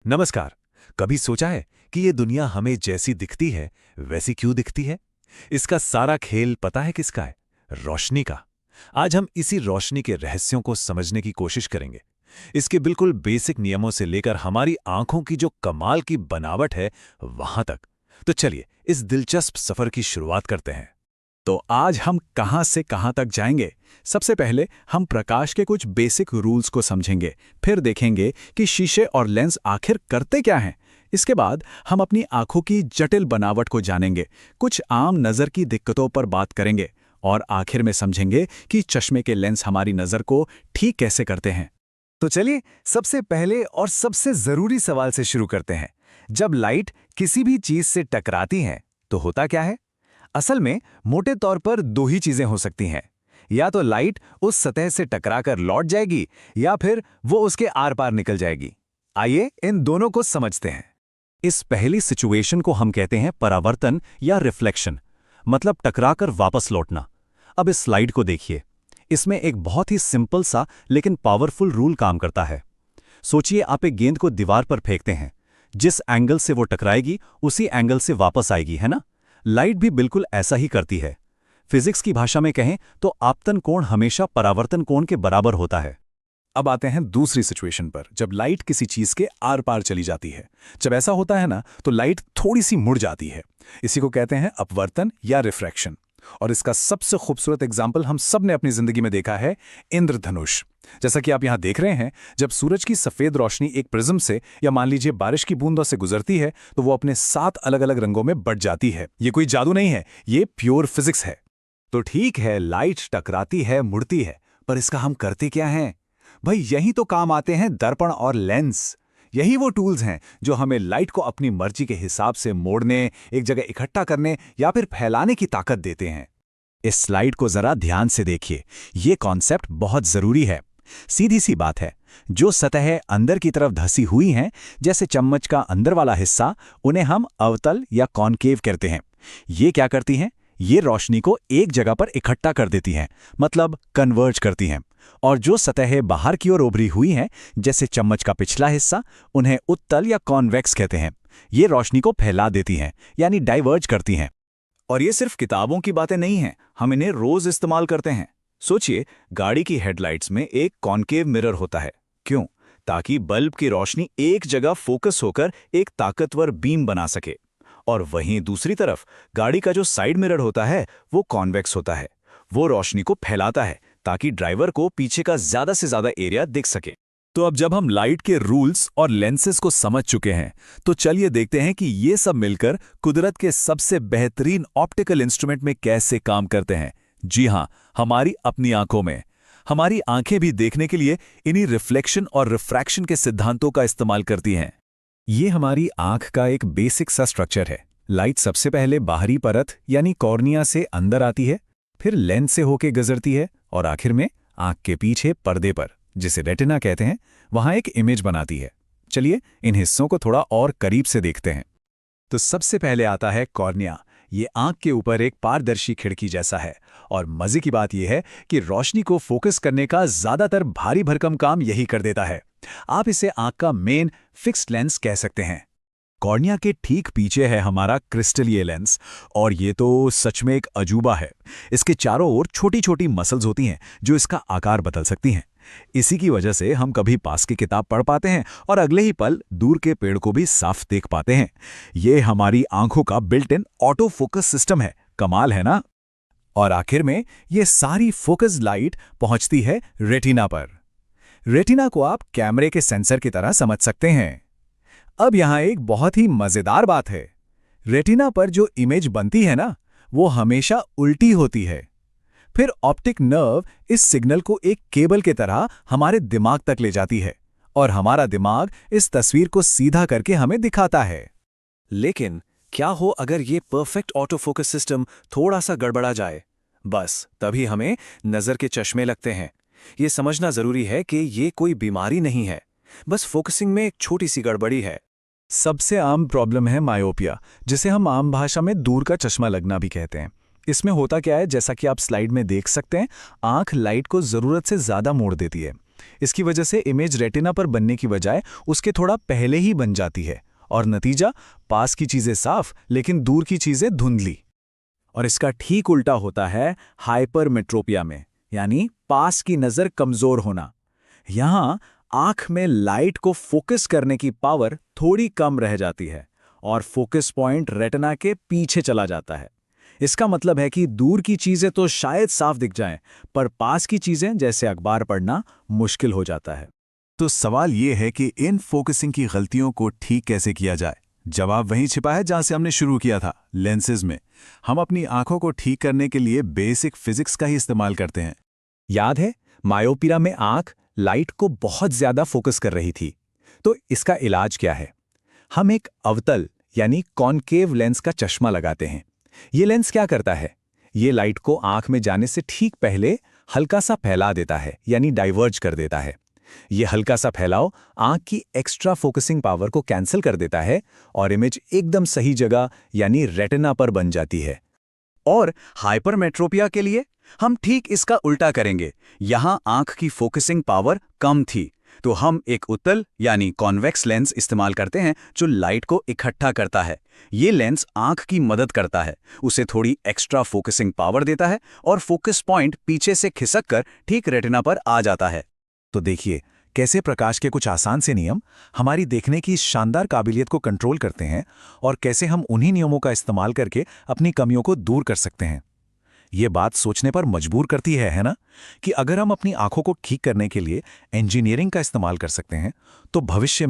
नमस्कार। कभी सोचा है कि ये दुनिया हमें जैसी दिखती है वैसी क्यों दिखती है? इसका सारा खेल पता है किसका है? रोशनी का। आज हम इसी रोशनी के रहस्यों को समझने की कोशिश करेंगे। इसके बिल्कुल बेसिक नियमों से लेकर हमारी आंखों की जो कमाल की बनावट है वहां तक। तो चलिए इस दिलचस्प सफर की शुरुआत करते हैं। तो आज हम कहां से कहां तक जाएंगे। सबसे पहले हम प्रकाश के कुछ बेसिक रूल्स को समझेंगे, फिर देखेंगे कि शीशे और लेंस आखिर करते क्या हैं। इसके बाद हम अपनी आंखों की जटिल बनावट को जानेंगे, कुछ आम नज़र की दिक्कतों पर बात करेंगे और आखिर में समझेंगे कि चश्मे के लेंस हमारी नज़र को ठीक कैसे करते हैं। तो चलिए सबसे पहले और सबसे जरूरी सवाल से शुरू करते हैं। जब लाइट किसी भी चीज से टकराती है तो होता क्या है? असल में मोटे तौर पर दो ही चीजें हो सकती हैं। या तो लाइट उस सतह से टकराकर लौट जाएगी या फिर वो उसके आर पार निकल जाएगी। आइए इन दोनों को समझते हैं। इस पहली सिचुएशन को हम कहते हैं परावर्तन या रिफ्लेक्शन, मतलब टकराकर वापस लौटना। अब इस स्लाइड को देखिए। इसमें एक बहुत ही सिंपल सा लेकिन पावरफुल रूल काम करता है। सोचिए आप एक गेंद को दीवार पर फेंकते हैं। जिस एंगल से वो टकराएगी उसी एंगल से वापस आएगी, है ना? लाइट भी बिल्कुल ऐसा ही करती है। फिजिक्स की भाषा में कहें तो आपतन कोण हमेशा परावर्तन कोण के बराबर होता है। अब आते हैं दूसरी सिचुएशन पर, जब लाइट किसी चीज के आर पार चली जाती है। जब ऐसा होता है ना, तो लाइट थोड़ी सी मुड़ जाती है। इसी को कहते हैं अपवर्तन या रिफ्रैक्शन। और इसका सबसे खूबसूरत एग्जाम्पल हम सब ने अपनी जिंदगी में देखा है, इंद्रधनुष। जैसा कि आप यहां देख रहे हैं, जब सूरज की सफेद रोशनी एक प्रिज्म से या मान लीजिए बारिश की बूंदों से गुजरती है तो वो अपने 7 अलग अलग रंगों में बट जाती है। ये कोई जादू नहीं है, ये प्योर फिजिक्स है। तो ठीक है, लाइट टकराती है, मुड़ती है, पर इसका हम करते क्या हैं? भाई यही तो काम आते हैं दर्पण और लेंस। यही वो टूल्स हैं जो हमें लाइट को अपनी मर्जी के हिसाब से मोड़ने, एक जगह इकट्ठा करने या फिर फैलाने की ताकत देते हैं। इस स्लाइड को जरा ध्यान से देखिए। ये कॉन्सेप्ट बहुत जरूरी है। सीधी सी बात है, जो सतहें अंदर की तरफ धसी हुई हैं, जैसे चम्मच का अंदर वाला हिस्सा, उन्हें हम अवतल या कॉनकेव कहते हैं। ये क्या करती हैं? ये रोशनी को एक जगह पर इकट्ठा कर देती हैं, मतलब कन्वर्ज करती हैं। और जो सतहें बाहर की ओर उभरी हुई हैं, जैसे चम्मच का पिछला हिस्सा, उन्हें उत्तल या कॉन्वेक्स कहते हैं। ये रोशनी को फैला देती हैं, यानी डाइवर्ज करती हैं। और ये सिर्फ किताबों की बातें नहीं हैं, हम इन्हें रोज इस्तेमाल करते हैं। सोचिए, गाड़ी की हेडलाइट्स में एक कॉनकेव मिरर होता है। क्यों? ताकि बल्ब की रोशनी एक जगह फोकस होकर एक ताकतवर बीम बना सके। और वहीं दूसरी तरफ गाड़ी का जो साइड मिरर होता है वो कॉन्वेक्स होता है। वो रोशनी को फैलाता है ताकि ड्राइवर को पीछे का ज्यादा से ज्यादा एरिया दिख सके। तो अब जब हम लाइट के रूल्स और लेंसेज को समझ चुके हैं, तो चलिए देखते हैं कि ये सब मिलकर कुदरत के सबसे बेहतरीन ऑप्टिकल इंस्ट्रूमेंट में कैसे काम करते हैं। जी हां, हमारी अपनी आंखों में। हमारी आंखें भी देखने के लिए इन्हीं रिफ्लेक्शन और रिफ्रैक्शन के सिद्धांतों का इस्तेमाल करती हैं। ये हमारी आंख का एक बेसिक सा स्ट्रक्चर है। लाइट सबसे पहले बाहरी परत यानी कॉर्निया से अंदर आती है, फिर लेंस से होके गुजरती है और आखिर में आंख के पीछे पर्दे पर, जिसे रेटिना कहते हैं, वहां एक इमेज बनाती है। चलिए इन हिस्सों को थोड़ा और करीब से देखते हैं। तो सबसे पहले आता है कॉर्निया। ये आंख के ऊपर एक पारदर्शी खिड़की जैसा है। और मजे की बात यह है कि रोशनी को फोकस करने का ज्यादातर भारी भरकम काम यही कर देता है। आप इसे आंख का मेन फिक्स्ड लेंस कह सकते हैं। कॉर्निया के ठीक पीछे है हमारा क्रिस्टलीय लेंस, और ये तो सच में एक अजूबा है। इसके चारों ओर छोटी छोटी मसल्स होती हैं जो इसका आकार बदल सकती हैं। इसी की वजह से हम कभी पास की किताब पढ़ पाते हैं और अगले ही पल दूर के पेड़ को भी साफ देख पाते हैं। ये हमारी आंखों का built in auto focus system है। कमाल है ना? और आखिर में ये सारी फोकस लाइट पहुंचती है रेटिना पर। रेटिना को आप कैमरे के सेंसर की तरह समझ सकते हैं। अब यहां एक बहुत ही मजेदार बात है। रेटिना पर जो इमेज बनती है ना, वो हमेशा उल्टी होती है। फिर ऑप्टिक नर्व इस सिग्नल को एक केबल की तरह हमारे दिमाग तक ले जाती है और हमारा दिमाग इस तस्वीर को सीधा करके हमें दिखाता है। लेकिन क्या हो अगर ये परफेक्ट ऑटो फोकस सिस्टम थोड़ा सा गड़बड़ा जाए? बस तभी हमें नजर के चश्मे लगते हैं। ये समझना जरूरी है कि ये कोई बीमारी नहीं है, बस फोकसिंग में एक छोटी सी गड़बड़ी है। सबसे आम प्रॉब्लम है मायोपिया, जिसे हम आम भाषा में दूर का चश्मा लगना भी कहते हैं। इसमें होता क्या है, जैसा कि आप स्लाइड में देख सकते हैं, आंख लाइट को जरूरत से ज्यादा मोड़ देती है। इसकी वजह से इमेज रेटिना पर बनने की बजाय उसके थोड़ा पहले ही बन जाती है और नतीजा पास की चीजें साफ लेकिन दूर की चीजें धुंधली। और इसका ठीक उल्टा होता है हाइपरमेट्रोपिया में, यानी पास की नजर कमजोर होना। यहां आंख में लाइट को फोकस करने की पावर थोड़ी कम रह जाती है और फोकस पॉइंट रेटिना के पीछे चला जाता है। इसका मतलब है कि दूर की चीजें तो शायद साफ दिख जाएं, पर पास की चीजें जैसे अखबार पढ़ना मुश्किल हो जाता है। तो सवाल ये है कि इन फोकसिंग की गलतियों को ठीक कैसे किया जाए। जवाब वहीं छिपा है जहां से हमने शुरू किया था, लेंसेज में। हम अपनी आंखों को ठीक करने के लिए बेसिक फिजिक्स का ही इस्तेमाल करते हैं। याद है, मायोपिया में आंख लाइट को बहुत ज्यादा फोकस कर रही थी। तो इसका इलाज क्या है? हम एक अवतल यानी कॉनकेव लेंस का चश्मा लगाते हैं। ये लेंस क्या करता है? ये लाइट को आंख में जाने से ठीक पहले हल्का सा फैला देता है, यानी डाइवर्ज कर देता है। ये हल्का सा फैलाव आंख की एक्स्ट्रा फोकसिंग पावर को कैंसिल कर देता है और इमेज एकदम सही जगह यानी रेटिना पर बन जाती है। और हाइपरमेट्रोपिया के लिए हम ठीक इसका उल्टा करेंगे। यहां आंख की फोकसिंग पावर कम थी, तो हम एक उत्तल यानी कॉन्वेक्स लेंस इस्तेमाल करते हैं जो लाइट को इकट्ठा करता है। ये लेंस आंख की मदद करता है, उसे थोड़ी एक्स्ट्रा फोकसिंग पावर देता है और फोकस पॉइंट पीछे से खिसक कर ठीक रेटिना पर आ जाता है। तो देखिए कैसे प्रकाश के कुछ आसान से नियम हमारी देखने की शानदार काबिलियत को कंट्रोल करते हैं और कैसे हम उन्हीं नियमों का इस्तेमाल करके अपनी कमियों को दूर कर सकते हैं। ये बात सोचने पर मजबूर करती है ना, कि अगर हम अपनी आंखों को ठीक करने के लिए इंजीनियरिंग का इस्तेमाल कर सकते हैं तो भविष्य में